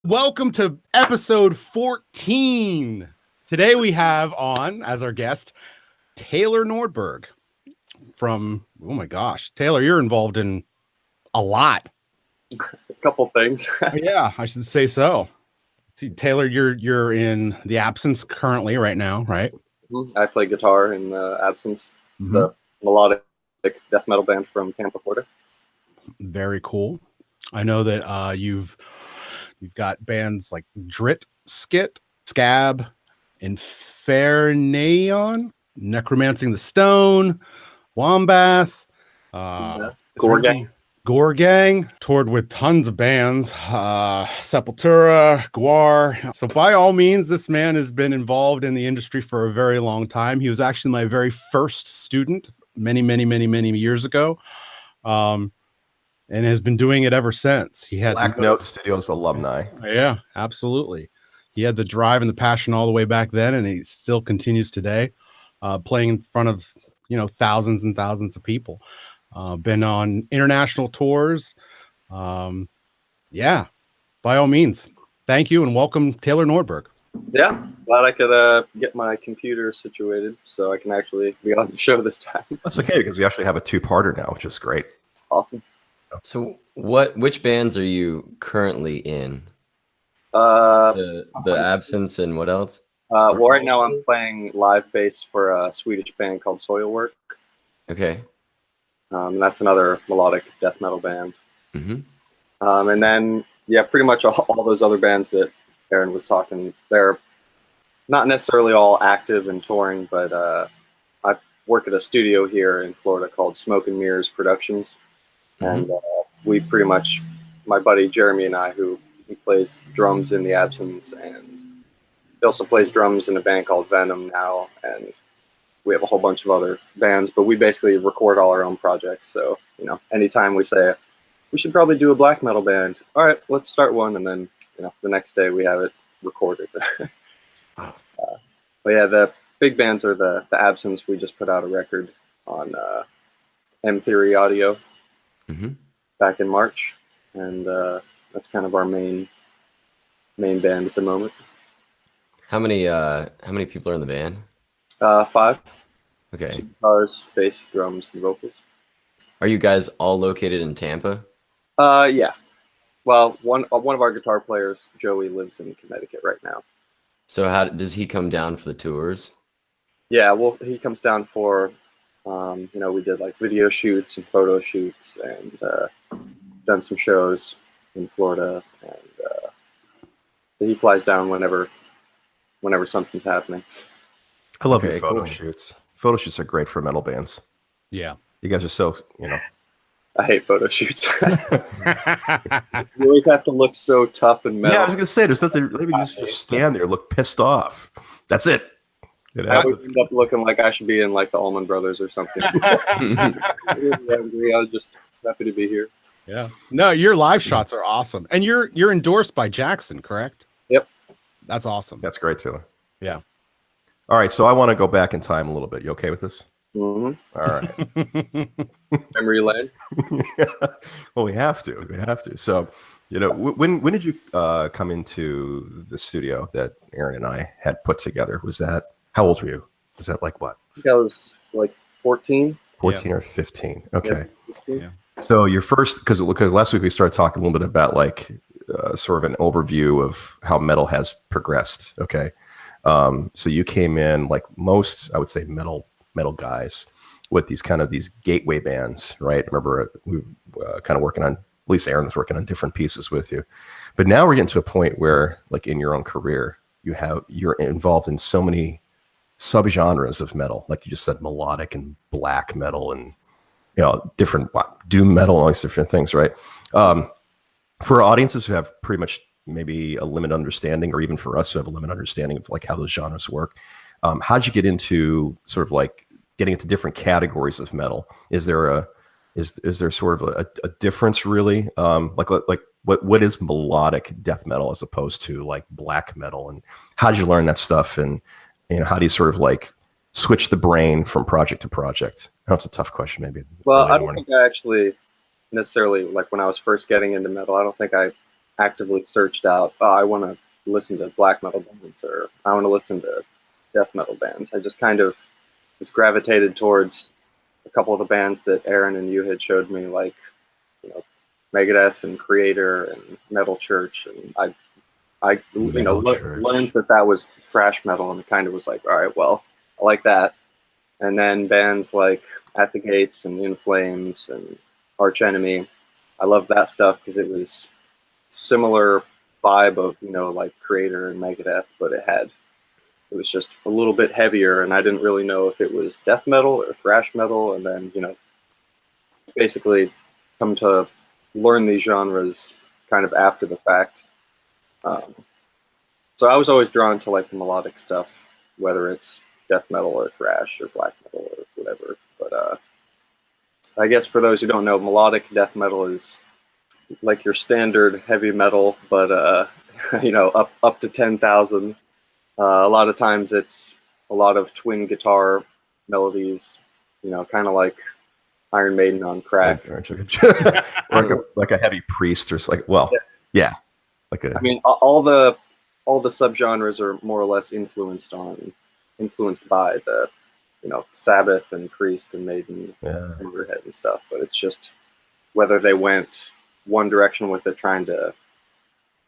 Welcome to episode 14. Today we have on as our guest Taylor Nordberg from, oh my gosh, Taylor, you're involved in a lot. A couple things. Yeah, I should say so. See, Taylor, you're in the Absence currently right now, right? I play guitar in Absence, the melodic death metal band from Tampa, Florida. Very cool. I know that you've got bands like Drit Skit, Scab, and Necromancing The Stone, Wombath, Gore Gang. Gore Gang, toured with tons of bands, Sepultura, Guar. So by all means, this man has been involved in the industry for a very long time. He was actually my very first student many years ago. And has been doing it ever since. He had Blacknote Studios alumni. Yeah, absolutely. He had the drive and the passion all the way back then, and he still continues today, playing in front of thousands and thousands of people. Been on international tours. Yeah, by all means, thank you and welcome, Taylor Nordberg. Yeah, glad I could get my computer situated so I can actually be on the show this time. That's okay because we actually have a two-parter now, which is great. Awesome. So which bands are you currently in? The Absence and what else? Well, right now I'm playing live bass for a Swedish band called Soilwork. Okay. And that's another melodic death metal band. Mm-hmm. And then, yeah, pretty much all those other bands that Aaron was talking, they're not necessarily all active and touring, but I work at a studio here in Florida called Smoke and Mirrors Productions. And we pretty much, my buddy Jeremy and I, he plays drums in the Absence, and he also plays drums in a band called Venom now, and we have a whole bunch of other bands, but we basically record all our own projects. So, anytime we say, we should probably do a black metal band, all right, let's start one, and then, the next day we have it recorded. But yeah, the big bands are the Absence. We just put out a record on M-Theory Audio. Back in March, and that's kind of our main band at the moment. How many people are in the band? 5. Okay. Guitars, bass, drums, and vocals. Are you guys all located in Tampa? Yeah. Well, one of our guitar players, Joey, lives in Connecticut right now. So how does he come down for the tours? Yeah, well, he comes down for we did like video shoots and photo shoots, and done some shows in Florida, and he flies down whenever something's happening. I love your photo shoots. Photo shoots are great for metal bands. Yeah. You guys are so, I hate photo shoots. You always have to look so tough and metal. Yeah, I was going to say, there's nothing, maybe just stand there, look pissed off. That's it. I would end up looking like I should be in like the Allman Brothers or something. I was just happy to be here. Yeah. No, your live shots are awesome. And you're endorsed by Jackson, correct? Yep. That's awesome. That's great, Taylor. Yeah. All right, so I want to go back in time a little bit. You okay with this? Mm-hmm. All right. Memory lane. Yeah. Well, we have to. We have to. So, when did you come into the studio that Aaron and I had put together? Was that, how old were you? Was that like what? I think I was like 14. 14 or 15. Okay. Yeah. So your first, because last week we started talking a little bit about like sort of an overview of how metal has progressed. Okay. So you came in like most, I would say, metal guys with these gateway bands, right? I remember we kind of working on, at least Aaron was working on different pieces with you. But now we're getting to a point where, like in your own career, you're involved in so many subgenres of metal, like you just said, melodic and black metal, and different doom metal, and all these different things, right? For audiences who have pretty much maybe a limited understanding, or even for us who have a limited understanding of like how those genres work, how'd you get into sort of like getting into different categories of metal? Is there sort of a difference really? Like what is melodic death metal as opposed to like black metal, and how did you learn that stuff? And how do you sort of like switch the brain from project to project? That's a tough question, maybe. Well, I don't think I actually necessarily, like when I was first getting into metal, I don't think I actively searched out, oh, I want to listen to black metal bands, or I want to listen to death metal bands. I just kind of was gravitated towards a couple of the bands that Aaron and you had showed me, like, you know, Megadeth and Creator and Metal Church, and I learned that was thrash metal, and it kind of was like, all right, well, I like that. And then bands like At the Gates and In Flames and Arch Enemy, I loved that stuff because it was similar vibe of, you know, like Creator and Megadeth, but it was just a little bit heavier, and I didn't really know if it was death metal or thrash metal. And then, you know, basically come to learn these genres kind of after the fact. So I was always drawn to like the melodic stuff, whether it's death metal or thrash or black metal or whatever. But I guess for those who don't know, melodic death metal is like your standard heavy metal, but you know, up to 10,000. A lot of times it's a lot of twin guitar melodies, you know, kind of like Iron Maiden on crack. like a heavy priest or like, well, yeah. Like a, I mean, all the subgenres are more or less influenced by the, you know, Sabbath and Priest and Maiden and Motorhead and stuff. But it's just whether they went one direction with it, trying to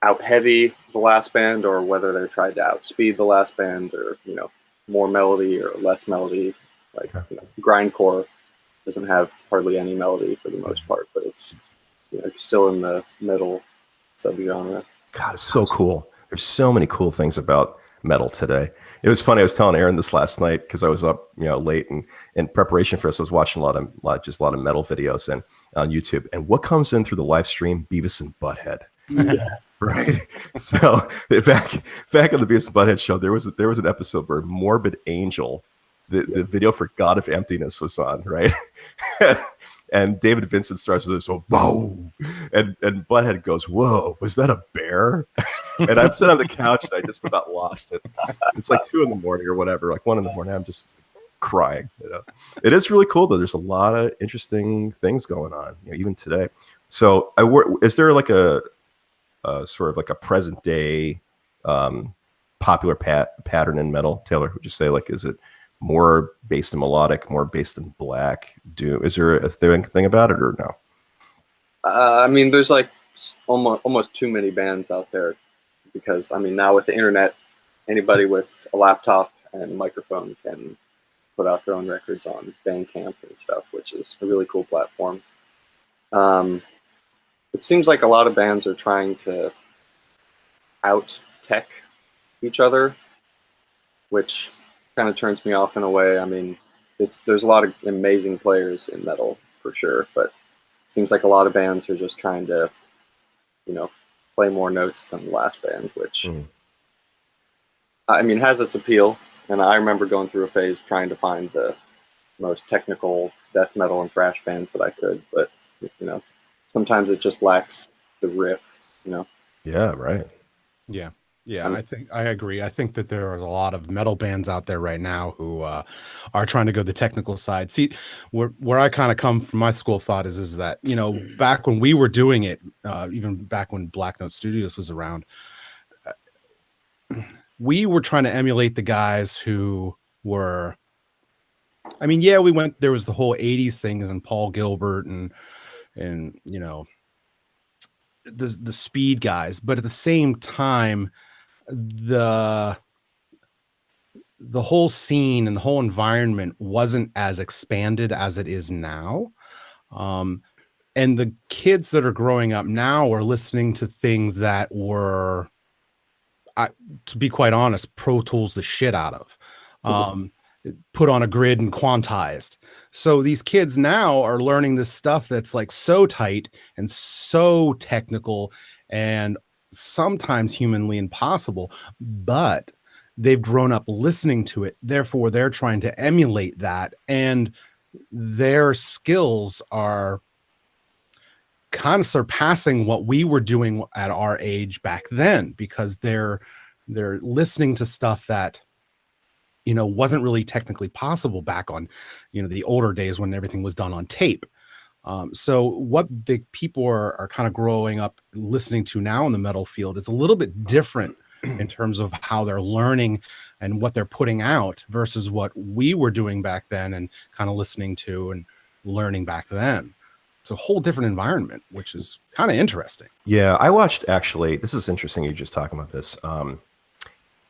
out heavy the last band, or whether they tried to outspeed the last band, or, you know, more melody or less melody. Like, you know, grindcore doesn't have hardly any melody for the most part, but it's, you know, still in the metal subgenre. God, it's so cool. There's so many cool things about metal today. It was funny. I was telling Aaron this last night because I was up, you know, late, and in preparation for this, I was watching a lot of metal videos and on YouTube. And what comes in through the live stream? Beavis and Butthead. Yeah. Right. So back on the Beavis and Butthead show, there was an episode where Morbid Angel, the video for God of Emptiness, was on, right? And David Vincent starts with this, oh, whoa, and Butthead goes, whoa, was that a bear? And I'm sitting on the couch and I just about lost it. It's like 2 a.m. or whatever, like 1 a.m. I'm just crying. You know? It is really cool though. There's a lot of interesting things going on, you know, even today. So is there like a sort of like a present day popular pattern in metal, Taylor? Would you say, like, is it more based in melodic, more based in black doom? Is there a thing about it, or no? I mean, there's like almost too many bands out there, because I mean, now with the internet, anybody with a laptop and microphone can put out their own records on Bandcamp and stuff, which is a really cool platform. It seems like a lot of bands are trying to out-tech each other, which kind of turns me off in a way. I mean, there's a lot of amazing players in metal for sure, but it seems like a lot of bands are just trying to, you know, play more notes than the last band, which I mean, has its appeal. And I remember going through a phase trying to find the most technical death metal and thrash bands that I could, but, you know, sometimes it just lacks the riff, you know? Yeah, right. Yeah. Yeah, I agree. I think that there are a lot of metal bands out there right now who are trying to go the technical side. See, where I kind of come from, my school of thought is that, you know, back when we were doing it, even back when Blacknote Studios was around, we were trying to emulate the guys who were, I mean, yeah, there was the whole 80s thing and Paul Gilbert and you know, the speed guys, but at the same time, the whole scene and the whole environment wasn't as expanded as it is now. And the kids that are growing up now are listening to things that were, to be quite honest, Pro Tools the shit out of, put on a grid and quantized. So these kids now are learning this stuff that's like so tight and so technical and sometimes humanly impossible, but they've grown up listening to it. Therefore, they're trying to emulate that, and their skills are kind of surpassing what we were doing at our age back then, because they're listening to stuff that, you know, wasn't really technically possible back on, you know, the older days when everything was done on tape. So what the people are kind of growing up listening to now in the metal field is a little bit different in terms of how they're learning and what they're putting out versus what we were doing back then and kind of listening to and learning back then. It's a whole different environment, which is kind of interesting. Yeah, I watched, actually, this is interesting you're just talking about this.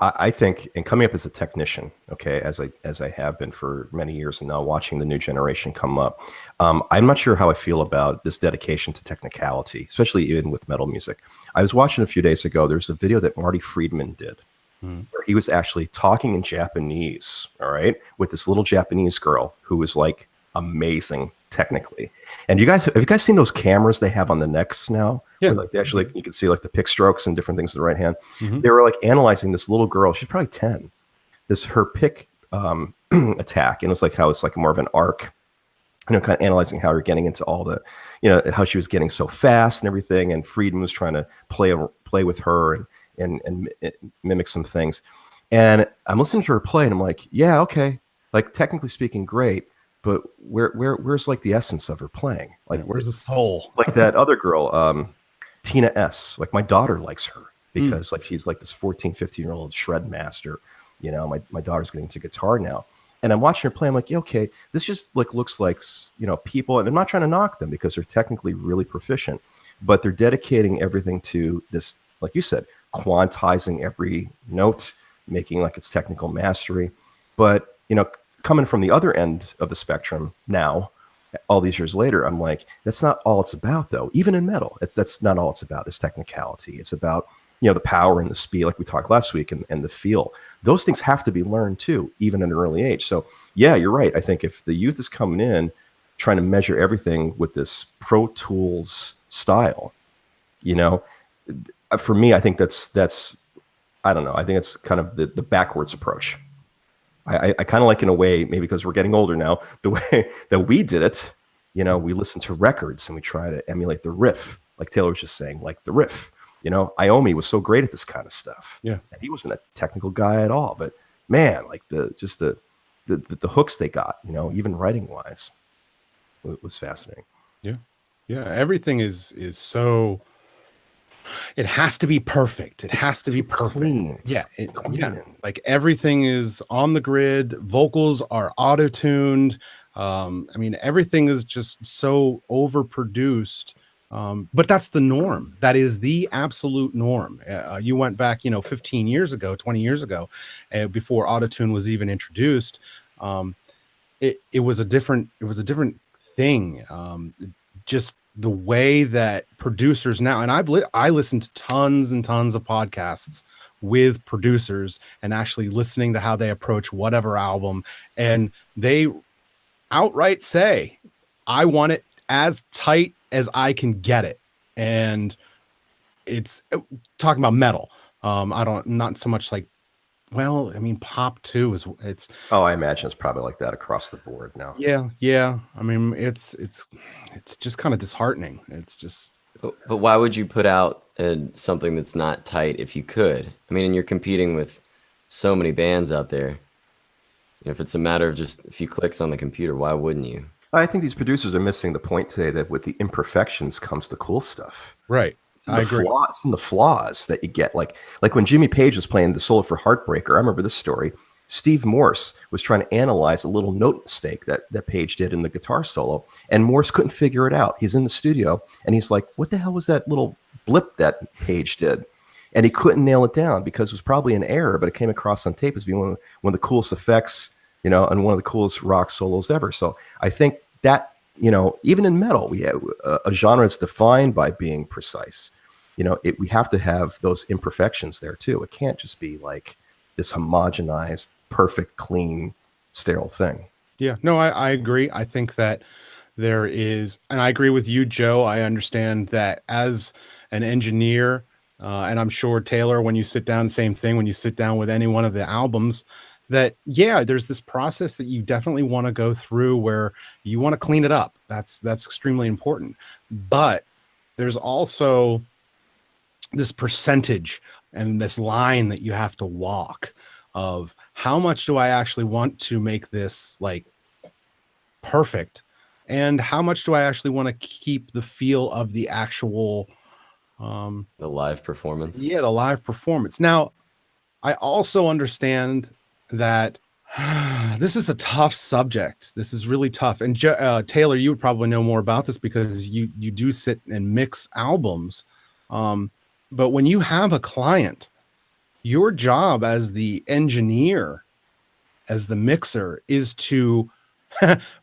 I think, and coming up as a technician, okay, as I have been for many years, and now watching the new generation come up, I'm not sure how I feel about this dedication to technicality, especially even with metal music. I was watching a few days ago, there's a video that Marty Friedman did, where he was actually talking in Japanese, all right, with this little Japanese girl who was like amazing technically. And have you guys seen those cameras they have on the necks now? Yeah. Like they actually, you can see like the pick strokes and different things in the right hand. They were like analyzing this little girl. She's probably 10. Her pick attack, and it was like how it's like more of an arc. You know, kind of analyzing how you're getting into all the, you know, how she was getting so fast and everything. And Friedman was trying to play with her and mimic some things. And I'm listening to her play, and I'm like, yeah, okay, like technically speaking, great. But where's like the essence of her playing? Like, where's the soul? Like that other girl, Tina S. Like my daughter likes her because like she's like this 14, 15-year-old shred master. You know, my daughter's getting into guitar now. And I'm watching her play. I'm like, yeah, okay, this just like looks like, you know, people, and I'm not trying to knock them because they're technically really proficient, but they're dedicating everything to this, like you said, quantizing every note, making like it's technical mastery. But, you know, coming from the other end of the spectrum now, all these years later, I'm like, that's not all it's about, though. Even in metal, that's not all it's about is technicality. It's about, you know, the power and the speed, like we talked last week, and the feel. Those things have to be learned too, even at an early age. So yeah, you're right. I think if the youth is coming in trying to measure everything with this Pro Tools style, you know, for me, I think that's I don't know. I think it's kind of the backwards approach. I kind of like, in a way, maybe because we're getting older now, the way that we did it. You know, we listen to records and we try to emulate the riff, like Taylor was just saying, like the riff. You know, Iommi was so great at this kind of stuff. Yeah, and he wasn't a technical guy at all, but man, like the hooks they got, you know, even writing wise, it was fascinating. Yeah. Everything is so. It has to be perfect. It has to be perfect. Clean. Yeah. Like everything is on the grid. Vocals are auto-tuned. I mean, everything is just so overproduced. But that's the norm. That is the absolute norm. You went back, 15 years ago, 20 years ago, before autotune was even introduced. It was a different thing. Just the way that producers now, and I listened to tons and tons of podcasts with producers and actually listening to how they approach whatever album, and they outright say, I want it as tight as I can get it. And it's talking about metal. Not so much like, well, I mean, pop too oh, I imagine it's probably like that across the board now. Yeah. I mean, it's just kind of disheartening. It's just. But why would you put out something that's not tight if you could? I mean, and you're competing with so many bands out there. If it's a matter of just a few clicks on the computer, why wouldn't you? I think these producers are missing the point today that with the imperfections comes the cool stuff. Right. I agree. It's in the flaws that you get. Like when Jimmy Page was playing the solo for Heartbreaker, I remember this story. Steve Morse was trying to analyze a little note mistake that Page did in the guitar solo, and Morse couldn't figure it out. He's in the studio, and he's like, what the hell was that little blip that Page did? And he couldn't nail it down because it was probably an error, but it came across on tape as being one of the coolest effects, and one of the coolest rock solos ever. So I think that, even in metal, we have a genre that's defined by being precise. We have to have those imperfections there too. It can't just be like this homogenized, perfect, clean, sterile thing. Yeah, no, I agree. I think that there is, and I agree with you, Joe. I understand that as an engineer, and I'm sure Taylor, when you sit down, same thing, when you sit down with any one of the albums, that, yeah, there's this process that you definitely want to go through where you want to clean it up. That's extremely important. But there's also this percentage and this line that you have to walk of how much do I actually want to make this like perfect, and how much do I actually want to keep the feel of the actual The live performance. yeah, the live performance. Now, I also understand that this is a tough subject. This is really tough. And Taylor, you would probably know more about this because you do sit and mix albums. But when you have a client, your job as the engineer, as the mixer, is to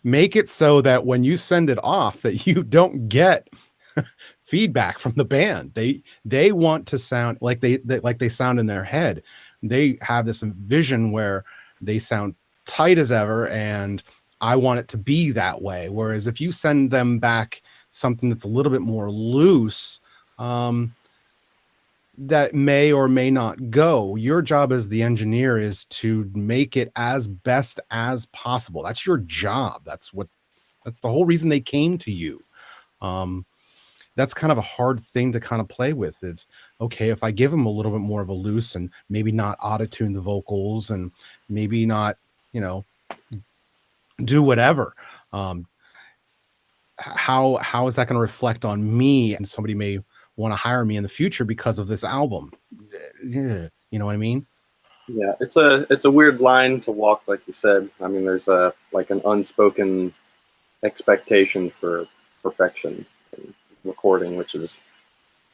make it so that when you send it off, that you don't get feedback from the band. They want to sound like they sound in their head. They have this vision where they sound tight as ever, and I want it to be that way. Whereas if you send them back something that's a little bit more loose, that may or may not go. Your job as the engineer is to make it as best as possible. That's your job. That's the whole reason they came to you. That's kind of a hard thing to kind of play with. It's okay if I give them a little bit more of a loose and maybe not auto-tune the vocals and maybe not, do whatever. How is that going to reflect on me? And somebody may want to hire me in the future because of this album. Yeah, you know what I mean? Yeah, it's a weird line to walk, like you said. I mean, there's an unspoken expectation for perfection in recording, which is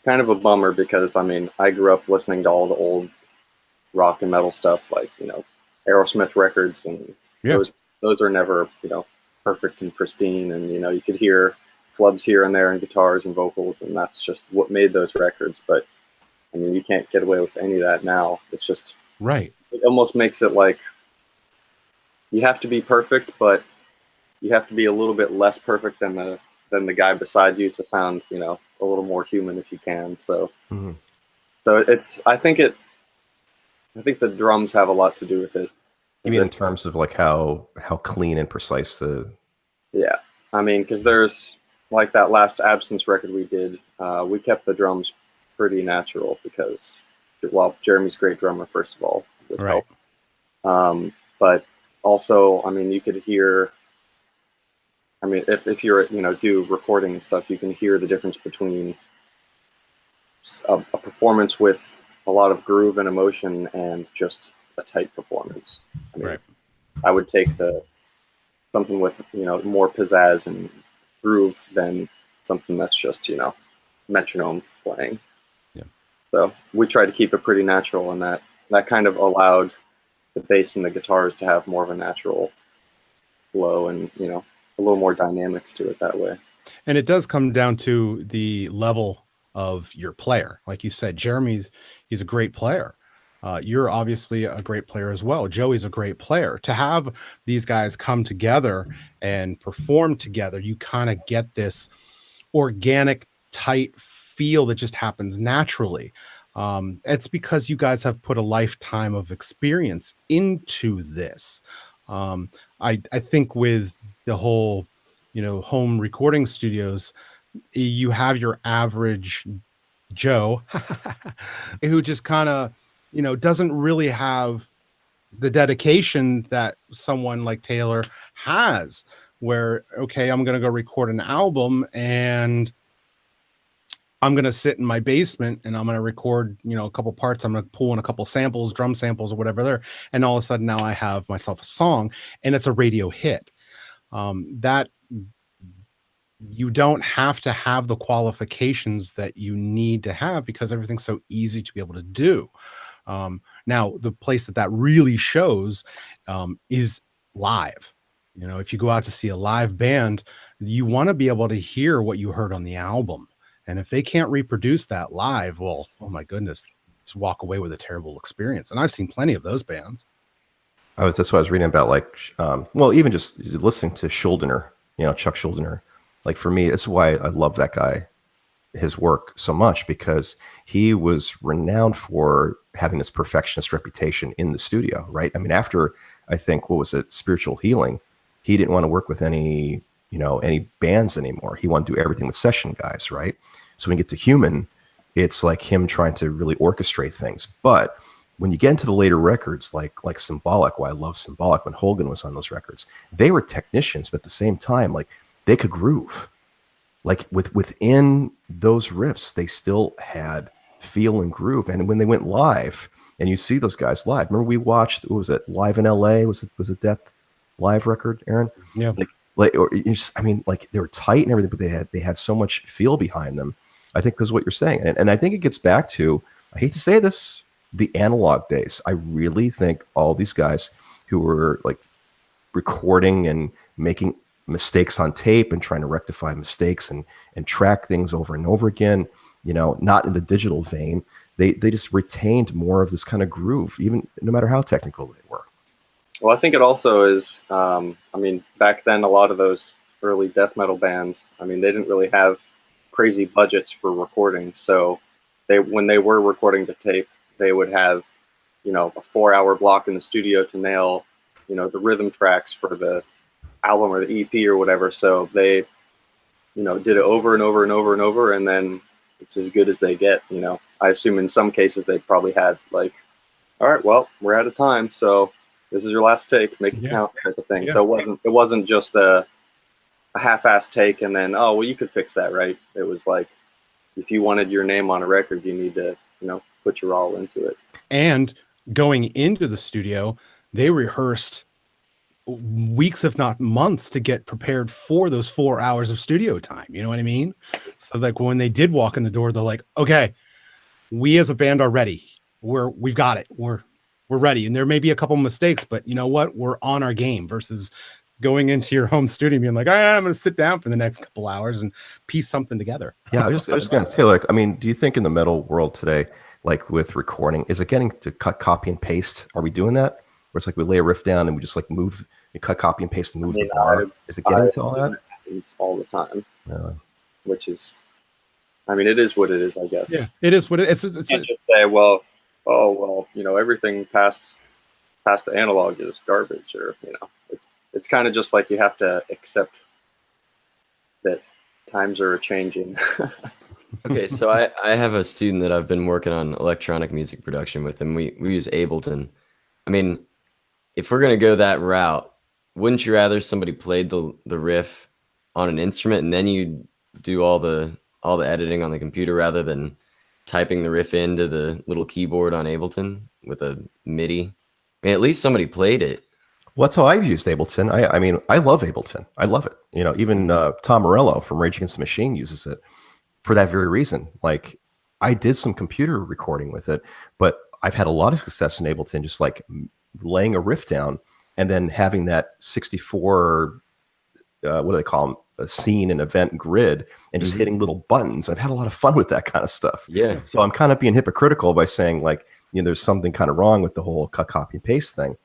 kind of a bummer because I grew up listening to all the old rock and metal stuff, like Aerosmith records, and those are never perfect and pristine, and you could hear flubs here and there and guitars and vocals, and that's just what made those records. But you can't get away with any of that now. It's just right. It almost makes it like you have to be perfect, but you have to be a little bit less perfect than the guy beside you to sound a little more human if you can. So so I think the drums have a lot to do with it. You mean in terms of like how clean and precise the because there's like that last Absence record we did, we kept the drums pretty natural because, Jeremy's a great drummer, first of all, with right. help. But also, you could hear, if you're, do recording and stuff, you can hear the difference between a performance with a lot of groove and emotion and just a tight performance. Right. I would take something with, more pizzazz and groove than something that's just, metronome playing. Yeah. So we tried to keep it pretty natural, and that kind of allowed the bass and the guitars to have more of a natural flow and, a little more dynamics to it that way. And it does come down to the level of your player. Like you said, he's a great player. You're obviously a great player as well. Joey's a great player. To have these guys come together and perform together, you kind of get this organic, tight feel that just happens naturally. It's because you guys have put a lifetime of experience into this. I think with the whole, home recording studios, you have your average Joe who just kind of, doesn't really have the dedication that someone like Taylor has, where, okay, I'm going to go record an album and I'm going to sit in my basement and I'm going to record, a couple parts. I'm going to pull in a couple samples, drum samples or whatever there. And all of a sudden now I have myself a song and it's a radio hit. That you don't have to have the qualifications that you need to have because everything's so easy to be able to do. Now, the place that really shows is live. If you go out to see a live band, you want to be able to hear what you heard on the album. And if they can't reproduce that live, well, oh my goodness, just walk away with a terrible experience. And I've seen plenty of those bands. That's what I was reading about, even just listening to Schuldiner, Chuck Schuldiner. Like for me, that's why I love that guy, his work so much, because he was renowned for having this perfectionist reputation in the studio, right? After, I think, Spiritual Healing, he didn't want to work with any bands anymore. He wanted to do everything with session guys, right? So when you get to Human, it's like him trying to really orchestrate things. But when you get into the later records, like Symbolic, why I love Symbolic, when Holgan was on those records, they were technicians, but at the same time, like they could groove. Like within those riffs, they still had feel and groove. And when they went live, and you see those guys live, remember we watched, what was it, Live in LA? Was it Death live record, Aaron? Yeah. Like they were tight and everything, but they had so much feel behind them. I think because what you're saying, and I think it gets back to, I hate to say this, the analog days. I really think all these guys who were like recording and making mistakes on tape and trying to rectify mistakes and track things over and over again, not in the digital vein, they just retained more of this kind of groove, even no matter how technical they were. Well, I think it also is, back then, a lot of those early death metal bands, they didn't really have crazy budgets for recording. So when they were recording to tape, they would have, a 4-hour block in the studio to nail, the rhythm tracks for the album or the EP or whatever. So they, did it over and over and over and over, and then it's as good as they get. I assume in some cases they probably had like, all right, well, we're out of time, so this is your last take, make it count, type of thing. Yeah. So it wasn't just a half-assed take and then, oh, well, you could fix that, right? It was like, if you wanted your name on a record, you need to, put your all into it. And going into the studio, they rehearsed weeks, if not months, to get prepared for those 4 hours of studio time. You know what I mean? So like when they did walk in the door, they're like, okay, we as a band are ready. We've got it. We're ready. And there may be a couple mistakes, but you know what? We're on our game versus going into your home studio and being like, I'm going to sit down for the next couple hours and piece something together. Yeah, I was just going to say, like, do you think in the metal world today, like with recording, is it getting to cut, copy, and paste? Are we doing that? Where it's like we lay a riff down and we just like move, you cut, copy, and paste and move the bar. Is it getting to all that? All the time. Yeah. Which is, it is what it is, I guess. Yeah, it is what it is. You can't just say, well, everything past the analog is garbage, or it's kind of just like you have to accept that times are changing. Okay, so I have a student that I've been working on electronic music production with, and we use Ableton. If we're gonna go that route, wouldn't you rather somebody played the riff on an instrument and then you do all the editing on the computer rather than typing the riff into the little keyboard on Ableton with a MIDI? At least somebody played it. Well, that's how I've used Ableton. I love Ableton. I love it. Even Tom Morello from Rage Against the Machine uses it for that very reason. Like, I did some computer recording with it, but I've had a lot of success in Ableton, just like laying a riff down and then having that 64, what do they call them? A scene and event grid, and just hitting little buttons. I've had a lot of fun with that kind of stuff. Yeah. So I'm kind of being hypocritical by saying like, there's something kind of wrong with the whole cut, copy, and paste thing.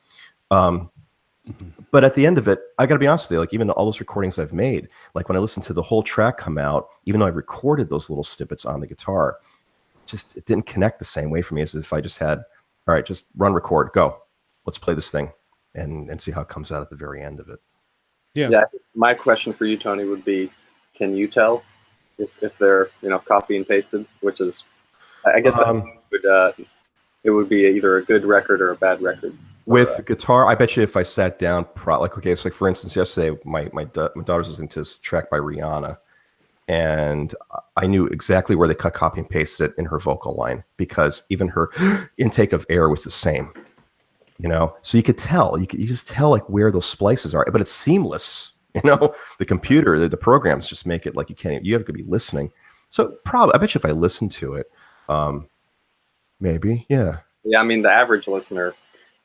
But at the end of it, I got to be honest with you, like even all those recordings I've made, like when I listen to the whole track come out, even though I recorded those little snippets on the guitar, it didn't connect the same way for me as if I just had, all right, just run, record, go. Let's play this thing and see how it comes out at the very end of it. Yeah. My question for you, Tony, would be, can you tell if they're, copy and pasted, which is, I guess it would be either a good record or a bad record. With guitar, I bet you if I sat down, it's like for instance, yesterday my daughter's listening to this track by Rihanna, and I knew exactly where they cut, copy, and pasted it in her vocal line because even her intake of air was the same. So you could tell, you just tell like where those splices are, but it's seamless. The computer, the programs just make it like you have to be listening. So probably, I bet you if I listened to it, maybe, yeah. Yeah, the average listener.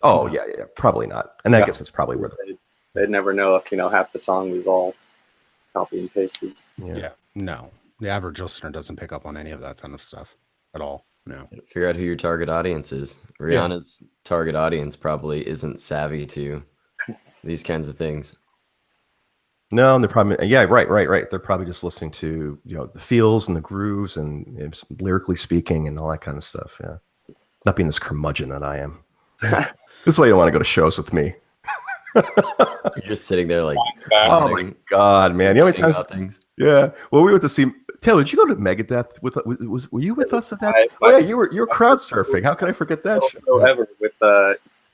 Oh yeah, probably not. And I guess that's probably where they'd never know if half the song was all copy and pasted. Yeah, no, the average listener doesn't pick up on any of that kind of stuff at all. No. Figure out who your target audience is. Rihanna's target audience probably isn't savvy to these kinds of things. No, they're probably right. They're probably just listening to the feels and the grooves and lyrically speaking and all that kind of stuff. Yeah, not being this curmudgeon that I am. This is why you don't want to go to shows with me. You're just sitting there like, oh my god, man! You know how many times? Yeah. Well, we went to see Taylor. Did you go to Megadeth? Were you with us at that? Oh yeah, you were crowd surfing. How can I forget that? Ever with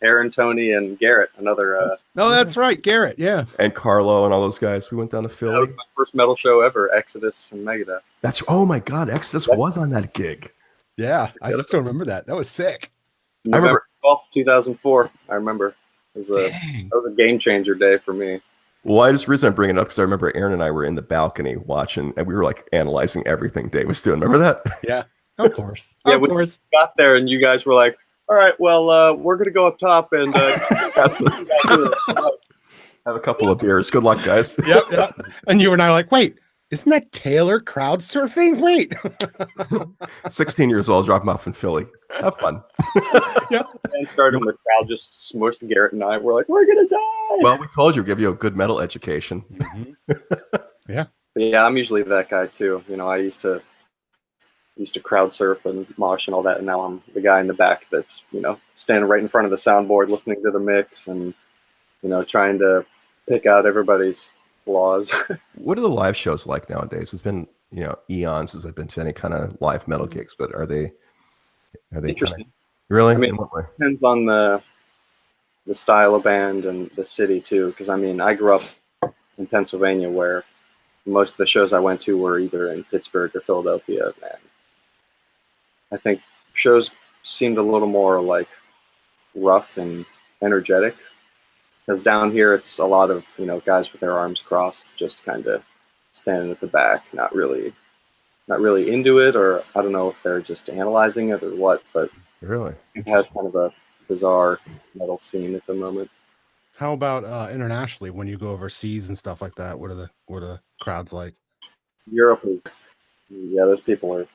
Aaron, Tony, and Garrett. Another. No, that's right, Garrett. Yeah, And Carlo and all those guys. We went down to That Philly. was my first metal show ever. Exodus and Megadeth. That's oh my god, Exodus was on that gig. yeah. I still remember that. That was sick. November 12th, 2004. I remember. It was Dang. a game changer day for me. Well, I just the reason I'm bringing it up because I remember Aaron and I were in the balcony watching, and we were like analyzing everything Dave was doing. Remember that? Yeah, of course. Yeah, of we course. got there and you guys were like, "All right, well, we're gonna go up top and Have a couple of beers. Good luck, guys. Yep. And you and I were like, wait, isn't that Taylor crowd surfing? Wait. 16 years old, drop him off in Philly. Have fun. and started the crowd just smushed Garrett and I. We're like, we're gonna die. Well, we told you, we'll give you a good metal education. Yeah. But yeah, I'm usually that guy too. You know, I used to crowd surf and mosh and all that, and now I'm the guy in the back that's, you know, standing right in front of the soundboard, listening to the mix and, you know, trying to pick out everybody's flaws. What are the live shows like nowadays? It's been, you know, eons since I've been to any kind of live metal gigs, but are they Interesting. really? I mean, In what way? Depends on the style of band and the city too. Because I mean, I grew up in Pennsylvania, where most of the shows I went to were either in Pittsburgh or Philadelphia, and I think shows seemed a little more like rough and energetic. Because down here, it's a lot of, you know, guys with their arms crossed, just kind of standing at the back, not really into it, or I don't know if they're just analyzing it or what, but Really? it has kind of a bizarre metal scene at the moment. How about internationally when you go overseas and stuff like that? What are the crowds like? Europe is, yeah, those people are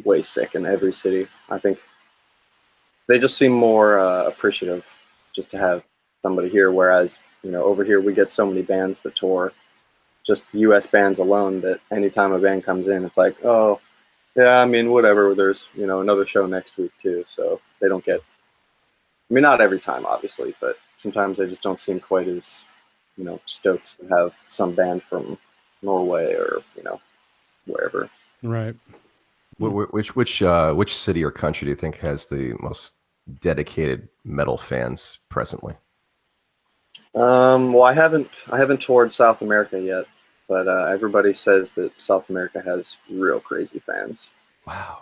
way sick in every city. I think they just seem more appreciative just to have somebody here, whereas, you know, over here we get so many bands that tour, just US bands alone, that anytime a band comes in, it's like, oh, yeah, I mean, whatever, there's, you know, another show next week too, so they don't get, I mean, not every time, obviously, but sometimes they just don't seem quite as, you know, stoked to have some band from Norway or, you know, wherever. Right. Which city or country do you think has the most dedicated metal fans presently? Well, I haven't toured South America yet, but everybody says that South America has real crazy fans. Wow,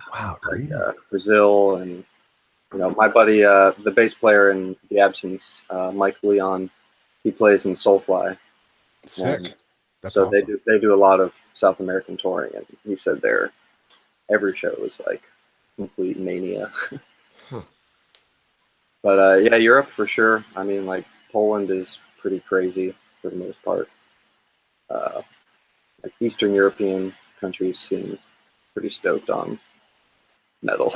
really? Brazil, and, you know, my buddy, the bass player in The Absence, Mike Leon, he plays in Soulfly. Sick. That's so awesome. they do a lot of South American touring, and he said every show was like complete mania. Huh. But yeah, Europe for sure. I mean, like, Poland is pretty crazy for the most part. Like Eastern European countries seem pretty stoked on metal.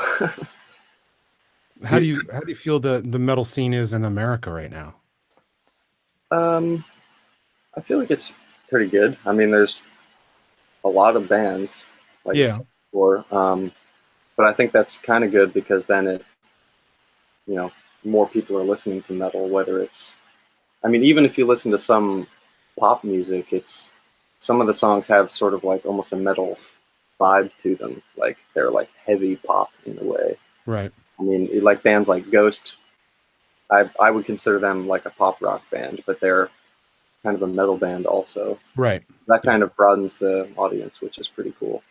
How do you feel the metal scene is in America right now? I feel like it's pretty good. I mean, there's a lot of bands, like I said before, but I think that's kind of good because then it, you know, more people are listening to metal, whether it's, I mean, even if you listen to some pop music, it's, some of the songs have sort of like almost a metal vibe to them. Like they're like heavy pop in a way. Right. I mean, like bands like Ghost, I would consider them like a pop rock band, but they're kind of a metal band also. Right. That kind of broadens the audience, which is pretty cool.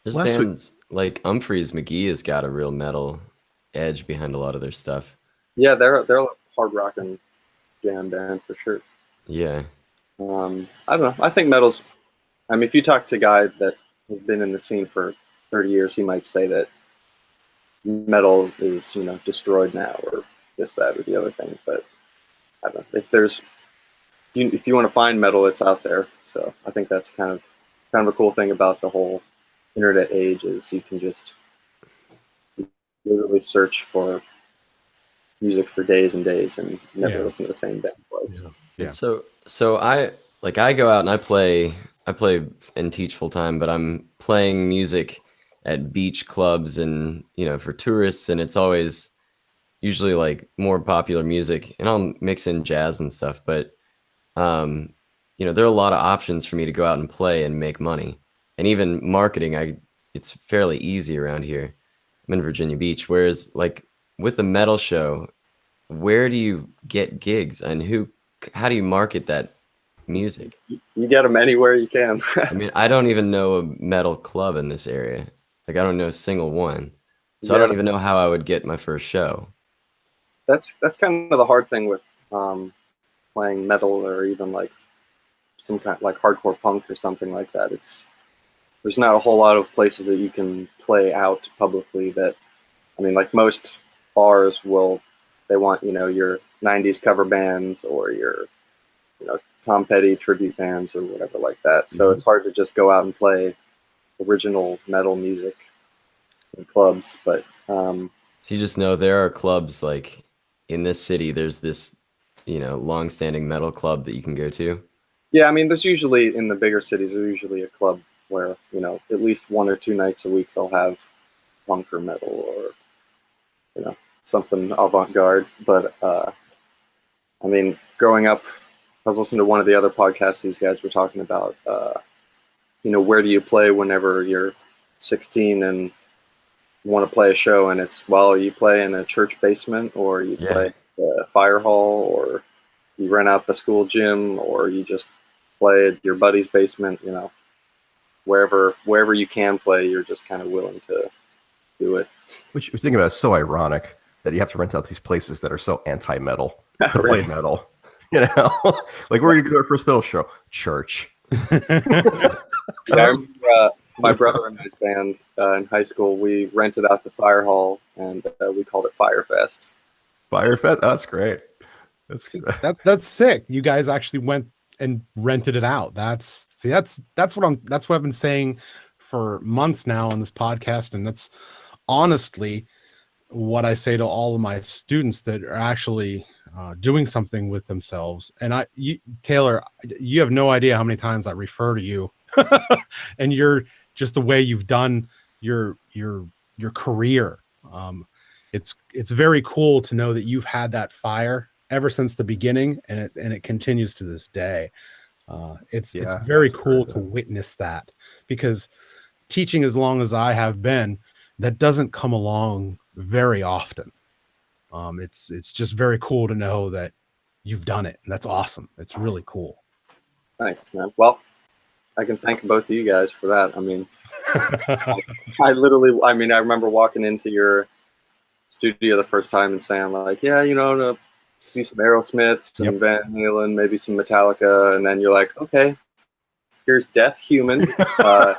There's bands like Humphreys McGee has got a real metal edge behind a lot of their stuff. Yeah, they're a hard rock and jam band for sure. Yeah. I don't know. I think metal's, I mean, if you talk to a guy that has been in the scene for 30 years, he might say that metal is, you know, destroyed now, or this, that, or the other thing. But I don't know. If you want to find metal, it's out there. So I think that's kind of a cool thing about the whole internet age, is you can just literally search for music for days and days and never listen to the same band twice. Yeah. So I go out and I play and teach full time, but I'm playing music at beach clubs and, you know, for tourists, and it's always usually like more popular music, and I'll mix in jazz and stuff, but you know, there are a lot of options for me to go out and play and make money. And even marketing, it's fairly easy around here. I'm in Virginia Beach, whereas like with a metal show, where do you get gigs, and how do you market that music? You get them anywhere you can. I mean, I don't even know a metal club in this area. Like, I don't know a single one. So I Yeah. don't even know how I would get my first show. That's kind of the hard thing with playing metal, or even like some kind like hardcore punk or something like that. There's not a whole lot of places that you can play out publicly. That, I mean, like most bars they want, your 90s cover bands, or your, Tom Petty tribute bands, or whatever like that. So it's hard to just go out and play original metal music in clubs. But So you just know there are clubs like in this city, there's this, long-standing metal club that you can go to. yeah, I mean, there's usually, in the bigger cities, there's usually a club where, at least 1 or 2 nights a week they'll have punk or metal, or, something avant-garde. But I mean, growing up, I was listening to one of the other podcasts these guys were talking about, where do you play whenever you're 16 and want to play a show, and it's, well, you play in a church basement, or you play a fire hall, or you rent out the school gym, or you just play at your buddy's basement. Wherever you can play, you're just kind of willing to do it. Which you think about, it's so ironic that you have to rent out these places that are so anti-metal to play metal. Like, where are you going to go to our first metal show? Church. I remember, my brother and his band in high school, we rented out the fire hall, and we called it Firefest. Firefest? Oh, that's great. That's sick. You guys actually went and rented it out. That's what I've been saying for months now on this podcast, and that's honestly what I say to all of my students that are actually doing something with themselves. And Taylor, you have no idea how many times I refer to you and you're just the way you've done your career. It's very cool to know that you've had that fire ever since the beginning, and it continues to this day. It's very cool to witness that, because teaching as long as I have been, that doesn't come along very often. It's just very cool to know that you've done it, and that's awesome. It's really cool. Thanks, man. Well, I can thank both of you guys for that. I mean, I remember walking into your studio the first time and saying, like, yeah, to do some Aerosmith, some Van Halen, maybe some Metallica, and then you're like, okay, here's Deaf Human,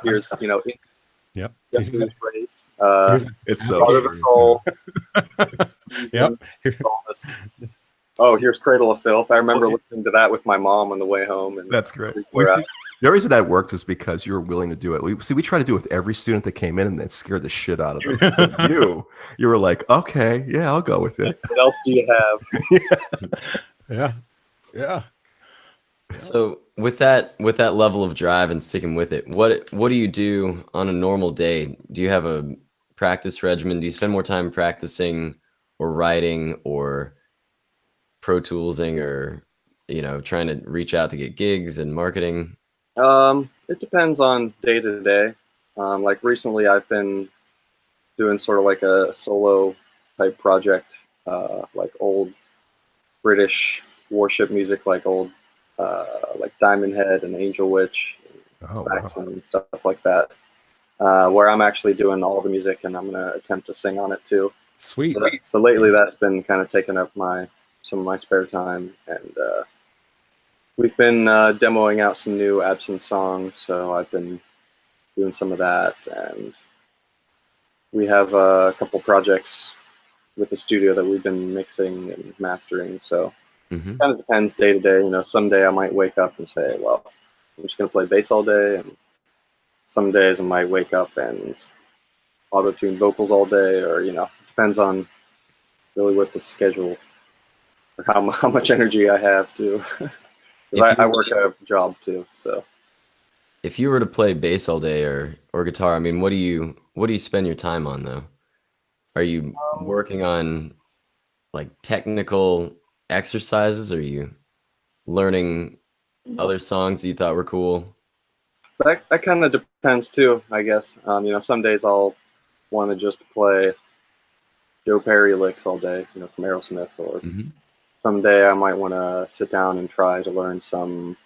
here's Race, it's Start of the Soul. Oh, here's Cradle of Filth. I remember listening to that with my mom on the way home. And that's great. The reason that worked is because you were willing to do it. We tried to do it with every student that came in, and it scared the shit out of them. But you were like, okay, yeah, I'll go with it. What else do you have? Yeah. So with that level of drive and sticking with it, what do you do on a normal day? Do you have a practice regimen? Do you spend more time practicing or writing or Pro Toolsing, or trying to reach out to get gigs and marketing? It depends on day to day. Like recently, I've been doing sort of like a solo type project, like old British warship music, like old like Diamond Head and Angel Witch, and stuff like that. Where I'm actually doing all the music, and I'm gonna attempt to sing on it too. Sweet. So lately, that's been kind of taking up some of my spare time, and we've been demoing out some new Absent songs, so I've been doing some of that, and we have a couple projects with the studio that we've been mixing and mastering, so it kind of depends day to day. Someday I might wake up and say, well, I'm just going to play bass all day, and some days I might wake up and auto-tune vocals all day, or, depends on really what the schedule, or how much energy I have to. I work a job too, so. If you were to play bass all day or guitar, I mean, what do you spend your time on though? Are you working on like technical exercises? Are you learning other songs that you thought were cool? That kind of depends too, I guess. Some days I'll want to just play Joe Perry licks all day, you know, from Aerosmith, or Mhm. someday I might want to sit down and try to learn some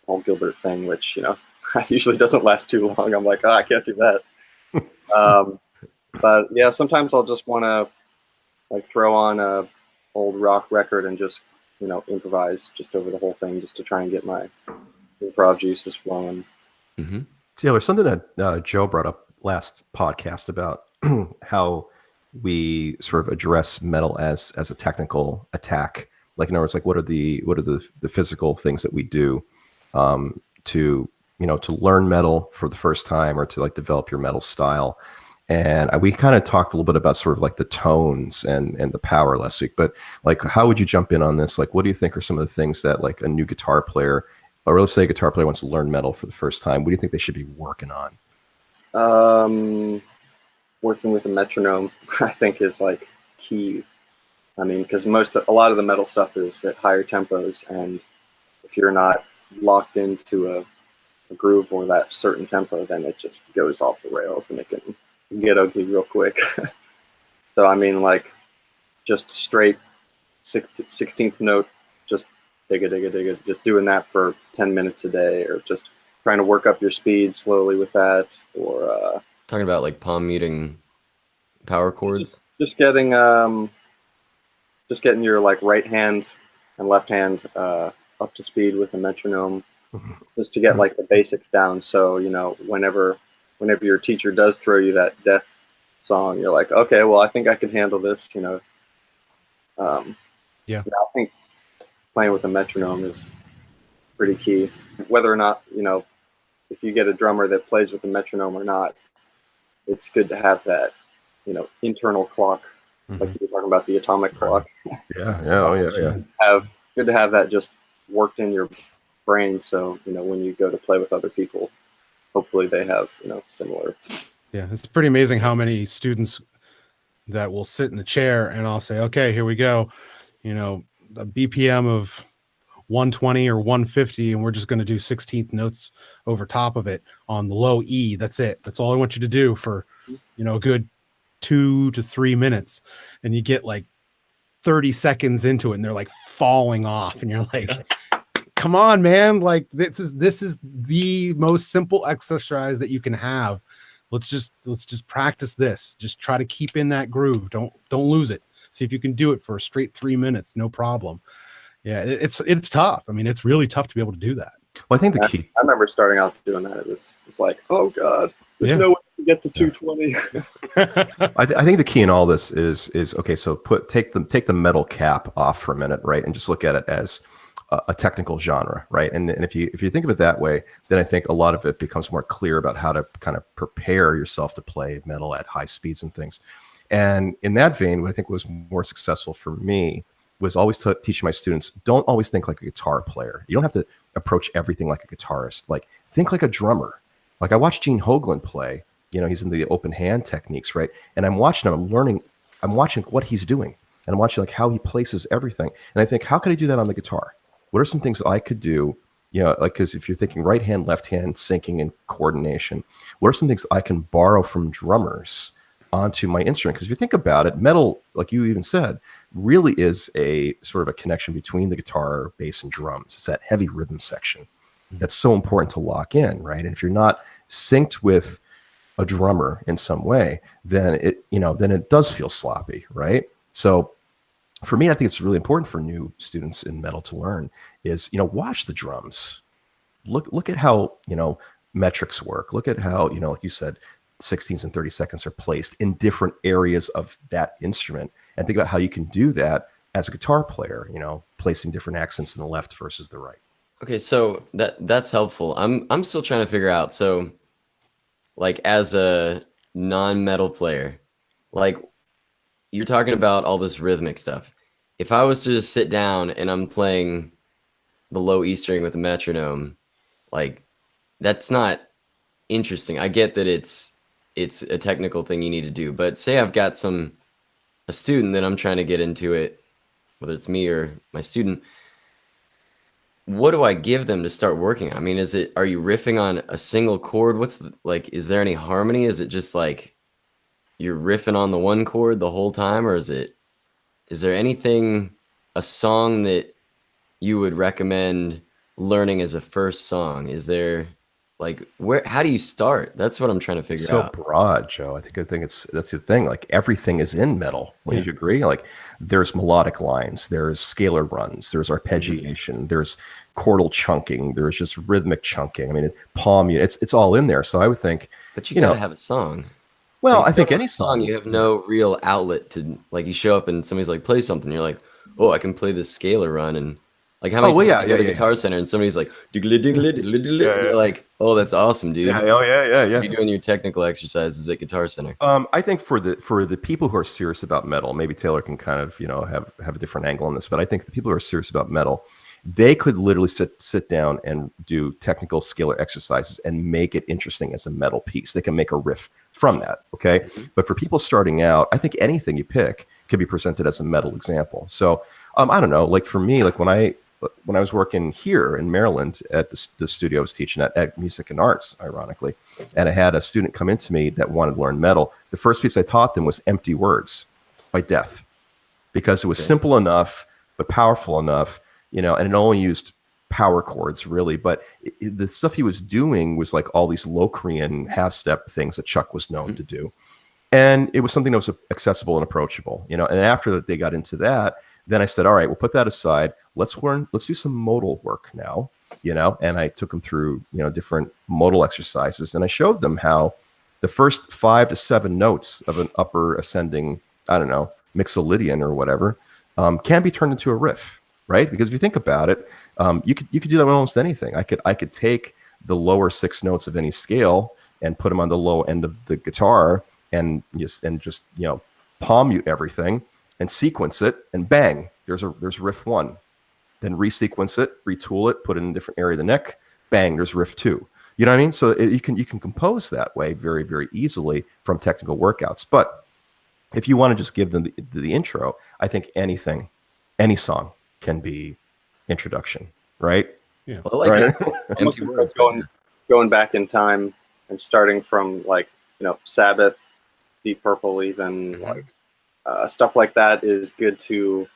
Paul Gilbert thing, which, you know, usually doesn't last too long. I'm like, oh, I can't do that. But yeah, sometimes I'll just want to like throw on a old rock record and just, you know, improvise just over the whole thing, just to try and get my improv juices flowing. Mhm. Taylor, something that Joe brought up last podcast about how we sort of address metal as a technical attack. Like, in other words, like what are the physical things that we do to, you know, to learn metal for the first time, or to like develop your metal style. And we kind of talked a little bit about sort of like the tones and the power last week. But like, how would you jump in on this? Like, what do you think are some of the things that like a new guitar player, or let's say a guitar player wants to learn metal for the first time, what do you think they should be working on? Working with a metronome, I think, is like key. I mean, because a lot of the metal stuff is at higher tempos, and if you're not locked into a groove or that certain tempo, then it just goes off the rails and it can get ugly real quick. So I mean, like, just straight 16th note, just digga, just doing that for 10 minutes a day, or just trying to work up your speed slowly with that, or Talking about like palm muting power chords. just getting your like right hand and left hand up to speed with a metronome, just to get like the basics down. So, you know, whenever your teacher does throw you that death song, you're like, okay, well, I think I can handle this, you know. Yeah. I think playing with a metronome is pretty key. Whether or not, you know, if you get a drummer that plays with a metronome or not, it's good to have that, you know, internal clock, like you were talking about, the atomic clock. Good to have that just worked in your brain, so, you know, when you go to play with other people, hopefully they have, you know, similar. Yeah, it's pretty amazing how many students that will sit in a chair and I'll say, okay, here we go. You know, a BPM of 120 or 150, and we're just going to do 16th notes over top of it on the low E. That's it. That's all I want you to do for, you know, a good 2 to 3 minutes. And you get like 30 seconds into it and they're like falling off, and you're like, come on, man. Like, this is the most simple exercise that you can have. Let's just practice this. Just try to keep in that groove. Don't lose it. See if you can do it for a straight 3 minutes, no problem. Yeah, it's tough. I mean, it's really tough to be able to do that. Well, I think the key. I remember starting out doing that. It was like, oh god, there's no way to get to 220. I think the key in all this is okay. So take the metal cap off for a minute, right, and just look at it as a technical genre, right? And if you think of it that way, then I think a lot of it becomes more clear about how to kind of prepare yourself to play metal at high speeds and things. And in that vein, what I think was more successful for me was always teaching my students, don't always think like a guitar player. You don't have to approach everything like a guitarist. Like, think like a drummer. Like, I watched Gene Hoglan play. You know, he's in the open hand techniques, right? And I'm watching him. I'm watching what he's doing, and I'm watching like how he places everything. And I think, how could I do that on the guitar? What are some things that I could do? You know, like, because if you're thinking right hand, left hand, syncing and coordination, what are some things I can borrow from drummers onto my instrument? Because if you think about it, metal, like you even said, really is a sort of a connection between the guitar, bass, and drums. It's that heavy rhythm section that's so important to lock in, right? And if you're not synced with a drummer in some way, then it does feel sloppy, right? So for me, I think it's really important for new students in metal to learn is, you know, watch the drums. Look at how, you know, metrics work. Look at how, you know, like you said, 16s and 30 seconds are placed in different areas of that instrument, and think about how you can do that as a guitar player, you know, placing different accents in the left versus the right. Okay, so that's helpful. I'm still trying to figure out. So, like, as a non-metal player, like, you're talking about all this rhythmic stuff. If I was to just sit down and I'm playing the low E string with a metronome, like, that's not interesting. I get that it's a technical thing you need to do, but say I've got a student that I'm trying to get into it, whether it's me or my student, what do I give them to start working? I mean, are you riffing on a single chord? Is there any harmony? Is it just like you're riffing on the one chord the whole time, or is there anything, a song that you would recommend learning as a first song? Is there like how do you start? That's what I'm trying to figure So out. broad, Joe. I think that's the thing. Like everything is in metal. Wouldn't you agree? Like there's melodic lines, there's scalar runs, there's arpeggiation, there's chordal chunking, there's just rhythmic chunking. I mean, palm, it's all in there. So I would think, But you gotta have a song. well, Like, I if you think don't have any a song, song. you have no real outlet to, like, you show up and somebody's like, play something. You're like, oh, I can play this scalar run. And like, how many Oh, well, times yeah, you go to yeah. Guitar Center and somebody's like, diggly, diggly, diggly, diggly, Yeah, and you're yeah. like, oh, that's awesome, dude. Yeah, oh yeah. You're doing your technical exercises at Guitar Center. I think for the people who are serious about metal, maybe Taylor can kind of have a different angle on this, but I think the people who are serious about metal, they could literally sit down and do technical scalar exercises and make it interesting as a metal piece. They can make a riff from that, okay? But for people starting out, I think anything you pick could be presented as a metal example. So I don't know, like for me, like when I was working here in Maryland at the studio I was teaching at Music and Arts, ironically, and I had a student come into me that wanted to learn metal. The first piece I taught them was Empty Words by Death, because it was simple enough but powerful enough, and it only used power chords really, but the stuff he was doing was like all these Locrian half-step things that Chuck was known to do. And it was something that was accessible and approachable, and after that they got into that, then I said, all right, we'll put that aside. Let's do some modal work now, and I took them through, different modal exercises, and I showed them how the first 5 to 7 notes of an upper ascending, I don't know, mixolydian or whatever, can be turned into a riff, right? Because if you think about it, you could do that with almost anything. I could take the lower 6 notes of any scale and put them on the low end of the guitar and just palm mute everything and sequence it, and bang, there's riff 1. Then resequence it, retool it, put it in a different area of the neck, bang, there's riff 2. You know what I mean? So you can compose that way very, very easily from technical workouts. But if you want to just give them the intro, I think any song can be introduction, right? Yeah. Well, I like Right. it. Empty Words. Going back in time and starting from like Sabbath, Deep Purple, even like stuff like that is good to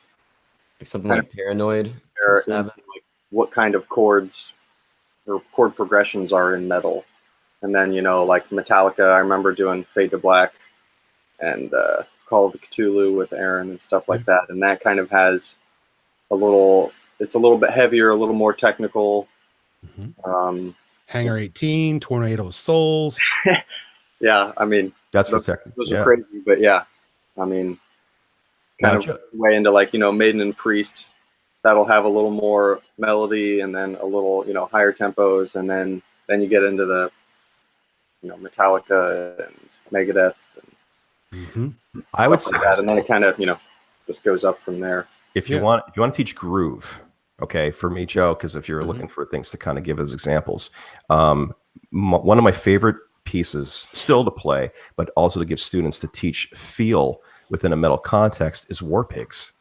Like something like Paranoid. compare from Sabbath. like what kind of chords or chord progressions are in metal. And then like Metallica, I remember doing Fade to Black and Call of Cthulhu with Aaron and stuff like that, and that kind of has it's a little bit heavier, a little more technical. Hangar 18, Tornado of Souls. Yeah, I mean, That's those technical. are crazy, but yeah, I mean, kind of way into like Maiden and Priest, that'll have a little more melody and then a little higher tempos, and then you get into the Metallica and Megadeth and I would say like that, and then it kind of just goes up from there. if you want to teach groove, okay, for me, Joe, because if you're looking for things to kind of give as examples, one of my favorite pieces still to play, but also to give students to teach feel within a metal context is War Pigs.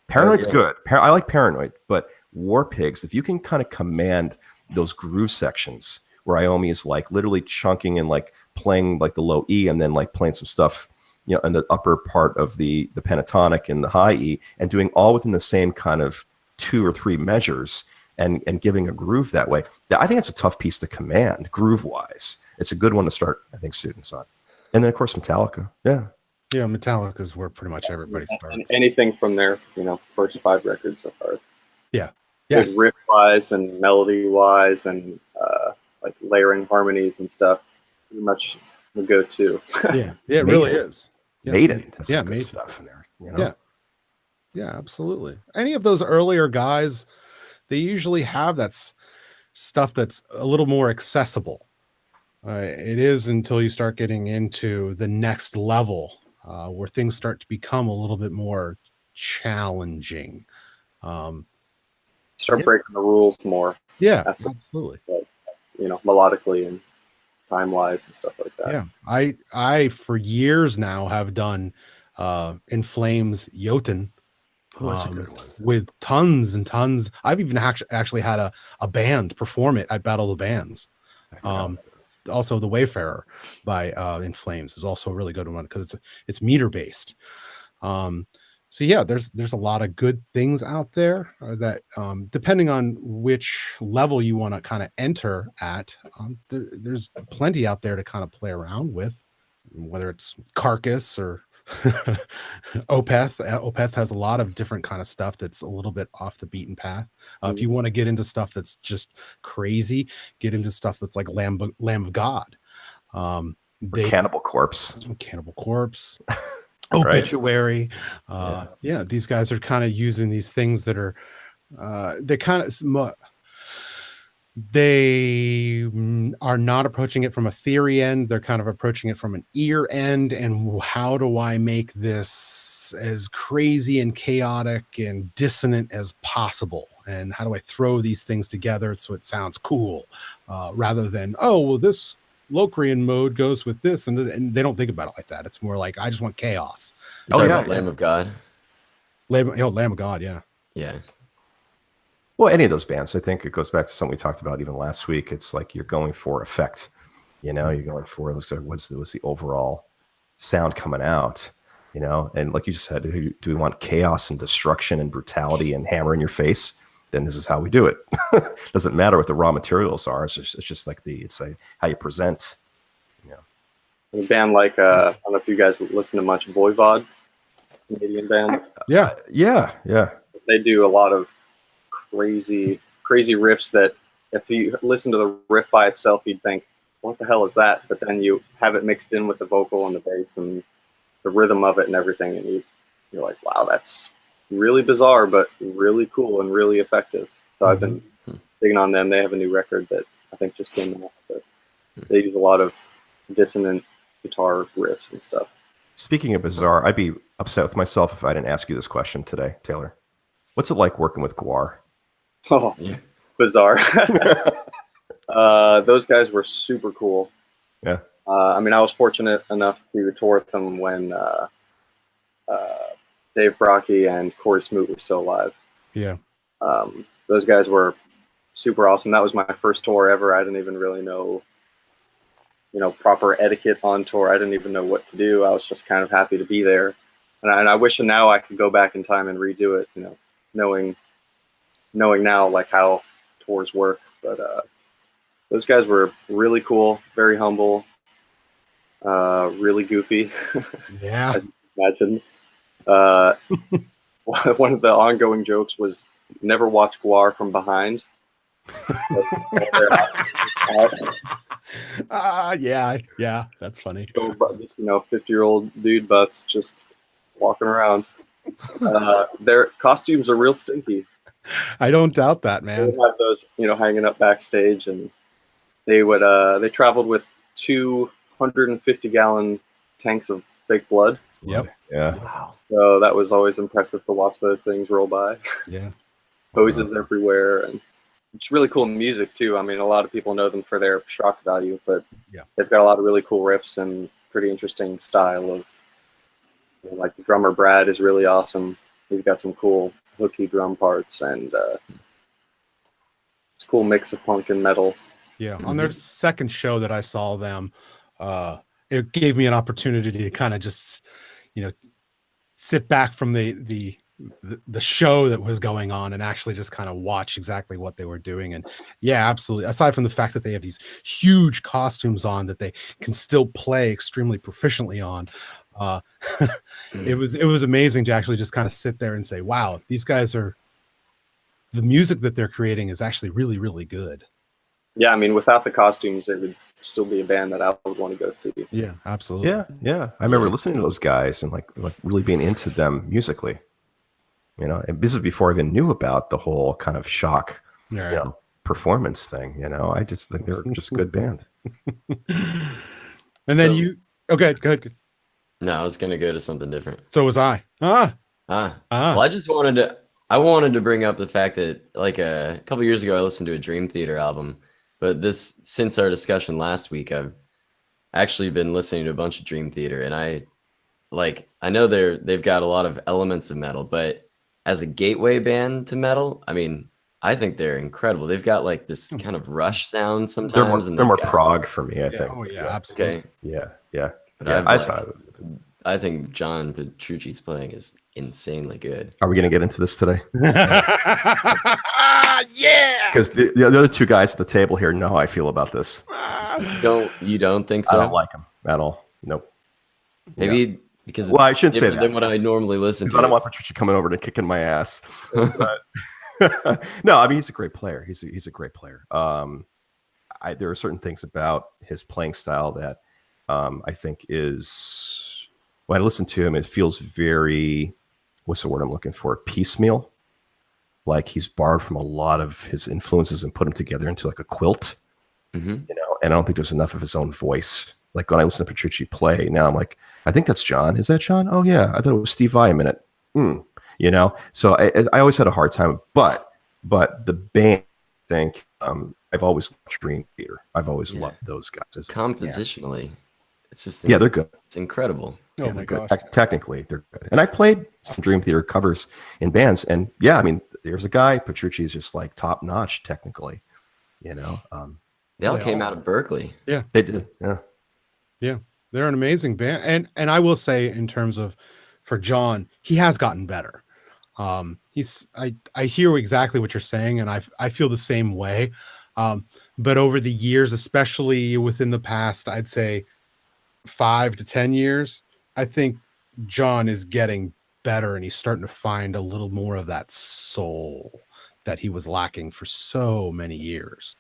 Paranoid's good. I like Paranoid, but War Pigs, if you can kind of command those groove sections where Iommi is like literally chunking and like playing like the low E and then like playing some stuff in the upper part of the pentatonic and the high E, and doing all within the same kind of 2 or 3 measures and giving a groove that way. I think it's a tough piece to command groove wise. It's a good one to start, I think, students on. And then of course Metallica. Yeah, Metallica is where pretty much everybody starts. And anything from their first 5 records are Yes. riff wise and melody wise and like layering harmonies and stuff, pretty much the go-to. Yeah, it really is. Yeah. Maiden has some good Maiden stuff in there. Yeah, absolutely. Any of those earlier guys, they usually have that stuff that's a little more accessible. It is until you start getting into the next level where things start to become a little bit more challenging. Start breaking the rules more. Yeah, absolutely. Melodically and time-wise and stuff like that. Yeah, I for years now have done In Flames Jotun. That's a good one. With tons and tons. I've even actually had a band perform it at Battle of the Bands. also The Wayfarer by In Flames is also a really good one because it's meter based. So yeah, there's a lot of good things out there that depending on which level you want to kind of enter at, there's plenty out there to kind of play around with, whether it's Carcass or Opeth. Opeth has a lot of different kind of stuff that's a little bit off the beaten path. If you want to get into stuff that's just crazy, get into stuff that's like Lamb of God. Cannibal Corpse. Cannibal Corpse. Obituary. Yeah, these guys are kind of using these things that are they are not approaching it from a theory end. They're kind of approaching it from an ear end. And how do I make this as crazy and chaotic and dissonant as possible? And how do I throw these things together so it sounds cool, rather than, oh, well, this Locrian mode goes with this, and they don't think about it like that. It's more like, I just want chaos. Lamb of God. Lamb of God, yeah. Yeah. Well, any of those bands, I think it goes back to something we talked about even last week. It's like you're going for effect. You're going for, what's the overall sound coming out, and like you just said, do we want chaos and destruction and brutality and hammer in your face? Then this is how we do it. Doesn't matter what the raw materials are. It's just like how you present. A band like I don't know if you guys listen to much Voivod, Canadian band. Yeah. They do a lot of crazy riffs that if you listen to the riff by itself, you'd think, what the hell is that? But then you have it mixed in with the vocal and the bass and the rhythm of it and everything, and you're like, wow, that's really bizarre, but really cool and really effective. So I've been digging on them. They have a new record that I think just came out. But they use a lot of dissonant guitar riffs and stuff. Speaking of bizarre, I'd be upset with myself if I didn't ask you this question today, Taylor. What's it like working with Gwar? Oh, yeah. Bizarre. Those guys were super cool. Yeah. I was fortunate enough to tour with them when Dave Brocky and Corey Smoot were still alive. Yeah. Those guys were super awesome. That was my first tour ever. I didn't even really know, proper etiquette on tour. I didn't even know what to do. I was just kind of happy to be there. And I wish now I could go back in time and redo it, knowing now like how tours work. But those guys were really cool, very humble, really goofy. Yeah. As you can imagine. One of the ongoing jokes was never watch Gwar from behind. Yeah, that's funny. So, just 50-year-old dude butts just walking around. Their costumes are real stinky. I don't doubt that, man. They have those, hanging up backstage, and they would they traveled with 250-gallon tanks of fake blood. Yep. Yeah. Wow. So that was always impressive to watch those things roll by. Yeah. Hoses everywhere, and it's really cool music too. A lot of people know them for their shock value, but yeah, they've got a lot of really cool riffs and pretty interesting style of, like the drummer Brad is really awesome. He's got some cool hooky drum parts, and it's a cool mix of punk and metal. Yeah. On their second show that I saw them, it gave me an opportunity to kind of just, sit back from the show that was going on and actually just kind of watch exactly what they were doing. And yeah, absolutely. Aside from the fact that they have these huge costumes on that they can still play extremely proficiently on, it was amazing to actually just kind of sit there and say, wow, these guys the music that they're creating is actually really, really good. Yeah. Without the costumes, it would still be a band that I would want to go see. Yeah, absolutely. Yeah. I remember listening to those guys and like really being into them musically. And this is before I even knew about the whole kind of shock, performance thing. I just think they're just a good band. And then okay, go ahead. No, I was gonna go to something different. So was I. Well, I wanted to bring up the fact that like a couple years ago I listened to a Dream Theater album, but since our discussion last week, I've actually been listening to a bunch of Dream Theater, and I know they've got a lot of elements of metal, but as a gateway band to metal, I think they're incredible. They've got like this kind of rush sound They're more, sometimes, and they're more got, prog for me, I Yeah, think. oh yeah, Yeah, absolutely. okay. yeah. But Yeah, I think John Petrucci's playing is insanely good. Are we going to get into this today? Yeah. Because the other two guys at the table here know how I feel about this. You don't think so? I don't like them at all. Nope. Maybe because Well, I it's shouldn't say different that. than what I normally listen to. I don't want Petrucci coming over and kicking my ass. No, I mean he's a great player. He's a great player. There are certain things about his playing style that I think is when I listen to him, it feels very, what's the word I'm looking for? Piecemeal. Like he's borrowed from a lot of his influences and put them together into like a quilt. Mm-hmm. You know, and I don't think there's enough of his own voice. Like when I listen to Petrucci play, now I'm like, I think that's John. Is that John? Oh yeah, I thought it was Steve Vai a minute. You know, so I always had a hard time. But the band, I think I've always loved Dream Theater. I've always loved those guys. Compositionally, it's just they're good. It's incredible. Oh my gosh. Technically, they're good. And I've played some Dream Theater covers in bands, and yeah, I mean, there's a guy. Petrucci is just like top notch technically. You know, they all came out of Berkeley. Yeah, they did. Yeah, they're an amazing band, and I will say in terms of for John, he has gotten better. I hear exactly what you're saying, and I feel the same way. But over the years, especially within the past, I'd say 5 to 10 years, I think John is getting better, and he's starting to find a little more of that soul that he was lacking for so many years.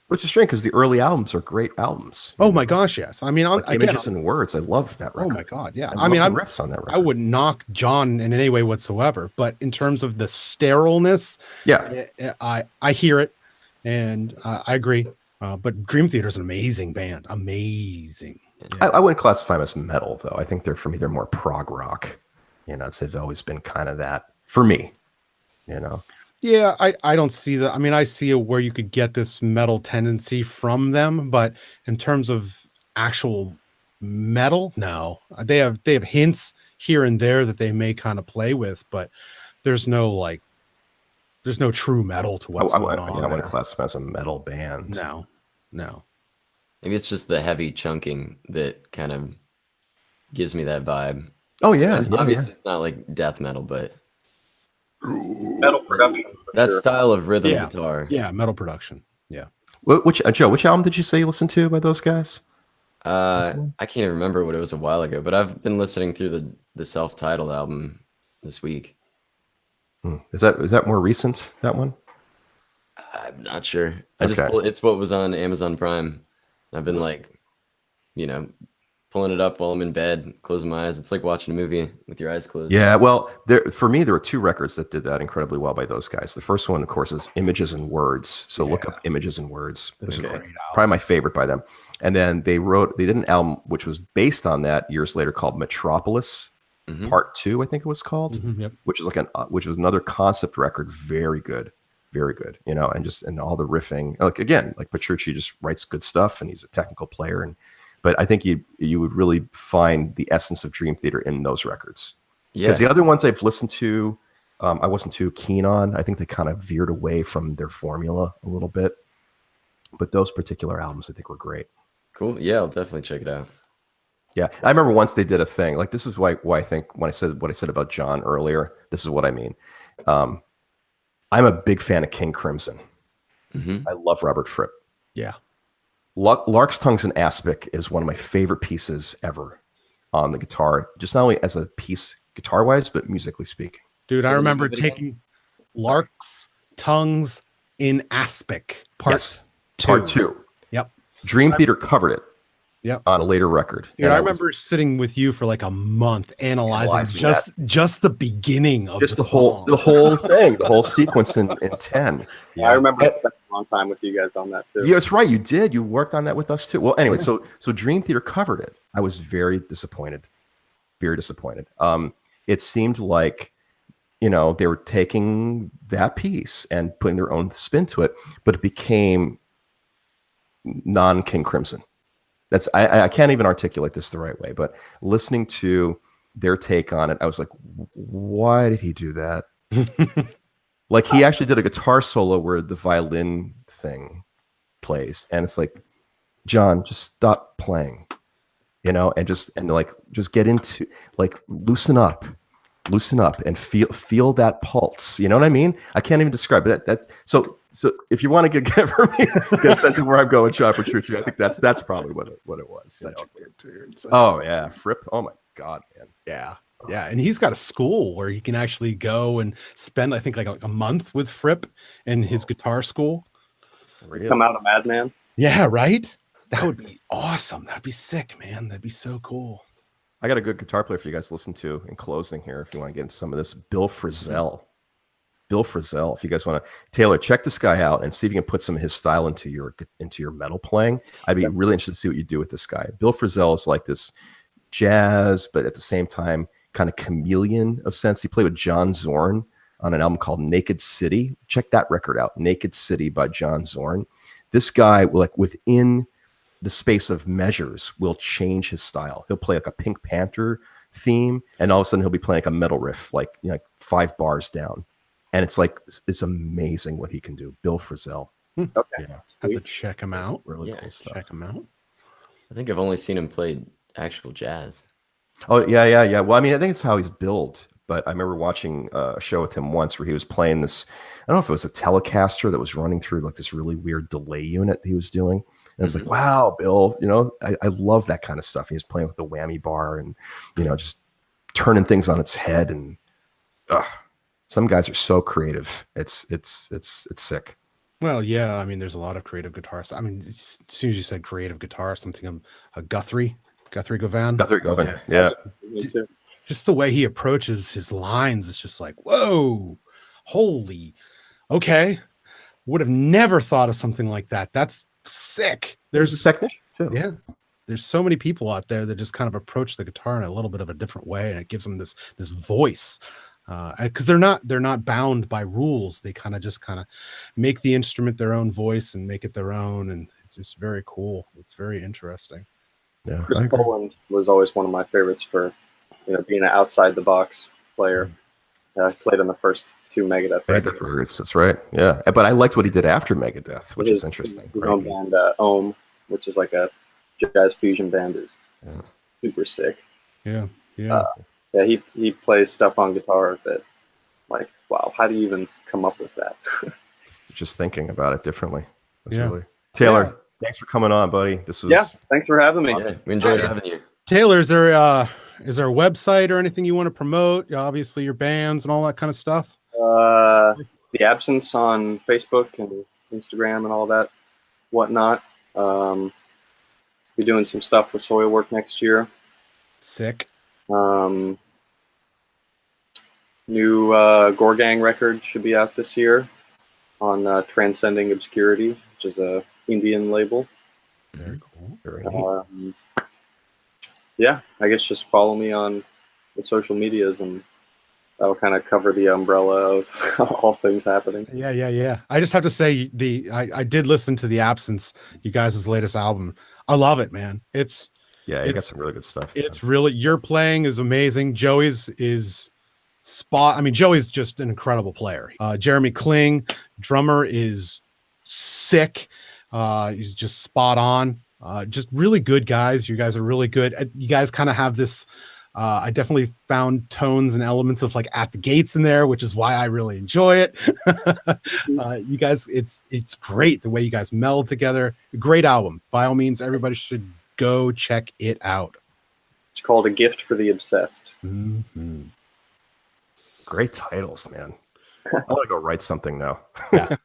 Which is strange because the early albums are great albums. Oh my gosh, yes. I mean, like Images and Words. I love that record. Oh my god, yeah. I mean, the riffs on that record. I wouldn't knock John in any way whatsoever, but in terms of the sterileness, yeah, I hear it, and I agree. But Dream Theater is an amazing band, amazing. Yeah. I wouldn't classify them as metal though. I think for me they're more prog rock. You know, they've always been kind of that for me. You know. Yeah, I don't see that. I mean, I see where you could get this metal tendency from them, but in terms of actual metal, no. They have hints here and there that they may kind of play with, but there's no true metal to what's going on. I wouldn't classify as a metal band. No. Maybe it's just the heavy chunking that kind of gives me that vibe. Oh yeah, obviously it's not like death metal, but metal production. That style of rhythm guitar. Yeah, metal production. Yeah. Which album did you say you listened to by those guys? I can't even remember what it was a while ago, but I've been listening through the self-titled album this week. Is that more recent, that one? I'm not sure. It's what was on Amazon Prime. I've been pulling it up while I'm in bed, closing my eyes. It's like watching a movie with your eyes closed. Yeah, well, for me, there were 2 records that did that incredibly well by those guys. The first one, of course, is Images and Words. So look up Images and Words. It's probably my favorite by them. And then they did an album which was based on that years later called Metropolis Part 2, I think it was called, which is which was another concept record. Very good. Very good. You know, and all the riffing. Like Petrucci just writes good stuff, and he's a technical player. But I think you would really find the essence of Dream Theater in those records. Yeah. Because the other ones I've listened to, I wasn't too keen on. I think they kind of veered away from their formula a little bit. But those particular albums, I think, were great. Cool. Yeah, I'll definitely check it out. Yeah, I remember once they did a thing. Like this is why I think when I said what I said about John earlier, this is what I mean. I'm a big fan of King Crimson. I love Robert Fripp. Yeah. Lark's Tongues and Aspic is one of my favorite pieces ever on the guitar, just not only as a piece guitar-wise, but musically speaking. Dude, I remember taking Lark's Tongues in Aspic, Part 2. Yep. Dream Theater covered it. Yep. On a later record. Dude, I remember sitting with you for like a month analyzing just the beginning of the whole thing, the whole sequence in 10. Yeah, I remember spending a long time with you guys on that too. Yeah, that's right. You did. You worked on that with us too. Well, anyway, so Dream Theater covered it. I was very disappointed. Very disappointed. It seemed like, they were taking that piece and putting their own spin to it, but it became non-King Crimson. I can't even articulate this the right way, but listening to their take on it, I was like, why did he do that? Like he actually did a guitar solo where the violin thing plays, and it's like, John, just stop playing, and just get into, like, loosen up and feel that pulse. You know what I mean? I can't even describe it. That's so if you want to get for me, get a sense of where I'm going, John Petrucci, I think that's probably what it was. Such a good tune. Oh yeah, Fripp. Oh my God, man. Yeah. Yeah, and he's got a school where you can actually go and spend, I think, like a month with Fripp in his guitar school. Really? Come out a madman. Yeah, right? That would be awesome. That'd be sick, man. That'd be so cool. I got a good guitar player for you guys to listen to in closing here if you want to get into some of this. Bill Frisell. Bill Frisell. If you guys want to, Taylor, check this guy out and see if you can put some of his style into your metal playing. I'd be really interested to see what you do with this guy. Bill Frisell is like this jazz, but at the same time, kind of chameleon of sense. He played with John Zorn on an album called Naked City. Check that record out, Naked City by John Zorn. This guy, like, within the space of measures, will change his style. He'll play like a Pink Panther theme, and all of a sudden he'll be playing like a metal riff, like, like 5 bars down. And it's like, it's amazing what he can do. Bill Frisell. Okay. Yeah. Have to check him out. Really Yeah, cool stuff. Check him out. I think I've only seen him play actual jazz. Oh, yeah. Well, I mean, I think it's how he's built. But I remember watching a show with him once where he was playing this, I don't know if it was a Telecaster that was running through like this really weird delay unit he was doing. And it's like, wow, Bill, I love that kind of stuff. He was playing with the whammy bar and, just turning things on its head. And some guys are so creative. It's sick. Well, yeah. I mean, there's a lot of creative guitarists. I mean, as soon as you said creative guitarist, I'm thinking a Guthrie Govan. Guthrie Govan, yeah. Me too. Just the way he approaches his lines, it's just like, whoa, holy, okay. Would have never thought of something like that. That's sick. There's a technician too. Yeah. There's so many people out there that just kind of approach the guitar in a little bit of a different way, and it gives them this voice. Because they're not bound by rules. They kind of make the instrument their own voice and make it their own, and it's just very cool. It's very interesting. Yeah, Chris Poland was always one of my favorites for, being an outside the box player. I played in the first 2 Megadeth records. That's right. Yeah, but I liked what he did after Megadeth, which is interesting. His own band, Ohm, which is like a jazz fusion band, is super sick. Yeah. He plays stuff on guitar that, like, wow, how do you even come up with that? Just thinking about it differently. That's really Taylor. Thanks for coming on, buddy. This was thanks for having me. Yeah, we enjoyed having you. Taylor, is there a website or anything you want to promote? Obviously, your bands and all that kind of stuff. The Absence on Facebook and Instagram and all that whatnot. Be doing some stuff with Soilwork next year. Sick. New Gorgang record should be out this year on Transcending Obscurity, which is a Indian label. Very cool. very neat. I guess just follow me on the social medias, and that'll kind of cover the umbrella of all things happening. Yeah. I just have to say, I did listen to The Absence, you guys' latest album. I love it, man. You got some really good stuff. It's really, your playing is amazing. Joey's is Joey's just an incredible player. Jeremy Kling, drummer, is sick. He's just spot on. Just really good guys. You guys are really good. You guys kind of have this. I definitely found tones and elements of like At the Gates in there, which is why I really enjoy it. You guys, it's great the way you guys meld together. Great album. By all means, everybody should go check it out. It's called A Gift for the Obsessed. Mm-hmm. Great titles, man. I want to go write something now. Yeah.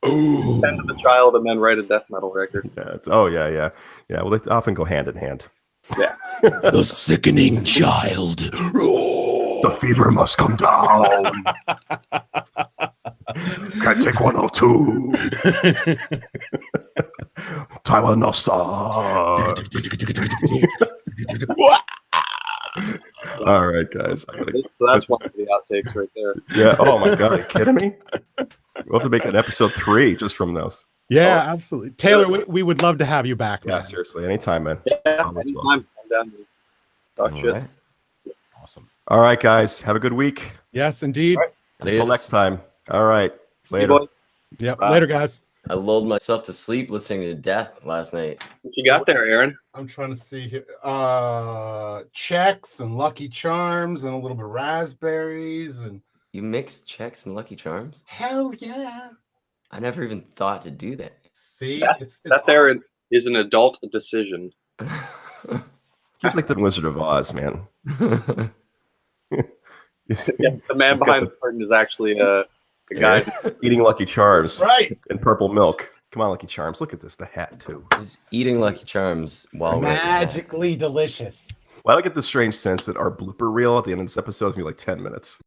Send to the child and then write a death metal record. Yeah. Well, they often go hand in hand. Yeah. The sickening child. The fever must come down. Can't take 102. Tylenol. All right, guys. That's one of the outtakes right there. Yeah. Oh my God. Are you kidding me? We'll have to make an episode 3 just from those. Yeah, absolutely. Taylor, we would love to have you back. Yeah, man. seriously. Anytime, man. Yeah, anytime. I'm down to talk shit. Right. Awesome. All right, guys. Have a good week. Yes, indeed. All right. Until next time. All right. You Later. boys, Yep. Bye. Later, guys. I lulled myself to sleep listening to Death last night. what you got there, Aaron? I'm trying to see here. Checks and Lucky Charms and a little bit of raspberries and You mixed Chex and Lucky Charms? hell yeah. I never even thought to do that. See, it's That there is an adult decision. He's like the Wizard of Oz, man. Yeah, the man He's got behind the curtain is actually a guy. eating Lucky Charms right. and purple milk. Come on, Lucky Charms. Look at this. The hat, too. He's eating Lucky Charms while wearing the hat. Magically delicious. Well, I get the strange sense that our blooper reel at the end of this episode is going to be like 10 minutes.